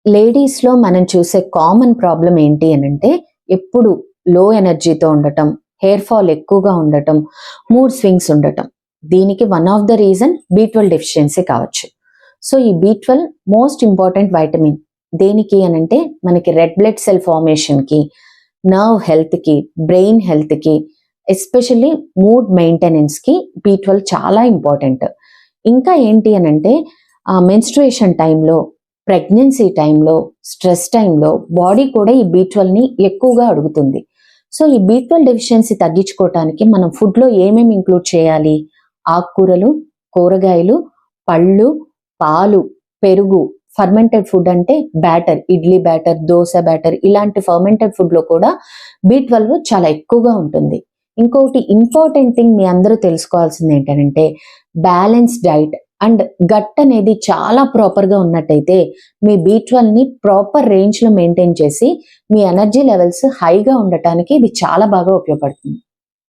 లేడీస్‌లో మనం చూసే కామన్ ప్రాబ్లమ్ ఏంటి అనంటే, ఎప్పుడు లో ఎనర్జీతో ఉండటం, హెయిర్ ఫాల్ ఎక్కువగా ఉండటం, మూడ్ స్వింగ్స్ ఉండటం. దీనికి one of the reason B12 deficiency కావచ్చు. సో, ఈ బి12 మోస్ట్ ఇంపార్టెంట్ వైటమిన్. దేనికి అనంటే, మనకి రెడ్ బ్లడ్ సెల్ ఫార్మేషన్‌కి, నర్వ్ హెల్త్‌కి, బ్రెయిన్ హెల్త్‌కి, ఎస్పెషల్లీ మూడ్ మెయింటెనెన్స్‌కి బి12 చాలా ఇంపార్టెంట్. ఇంకా ఏంటి అనంటే, మెన్స్ట్రుయేషన్ టైంలో, ప్రెగ్నెన్సీ టైంలో, స్ట్రెస్ టైంలో బాడీ కూడా ఈ బి12ని ఎక్కువగా అడుగుతుంది. సో, ఈ బి12 డెఫిషియన్సీ తగ్గించుకోవటానికి మనం ఫుడ్‌లో ఏమేమి ఇంక్లూడ్ చేయాలి? ఆకుకూరలు, కూరగాయలు, పళ్ళు, పాలు, పెరుగు, ఫర్మెంటెడ్ ఫుడ్ అంటే batter, idli batter, dosa batter ఇలాంటి ఫర్మెంటెడ్ ఫుడ్‌లో కూడా బి12 చాలా ఎక్కువగా ఉంటుంది. ఇంకొకటి ఇంపార్టెంట్ థింగ్ మీ అందరూ తెలుసుకోవాల్సింది ఏంటనంటే బ్యాలెన్స్ డైట్ అండ్ గట్ అనేది చాలా ప్రాపర్‌గా ఉన్నట్టయితే మీ బి12ని ప్రాపర్ రేంజ్‌లో మెయింటైన్ చేసి మీ ఎనర్జీ లెవెల్స్ హైగా ఉండటానికి ఇది చాలా బాగా ఉపయోగపడుతుంది.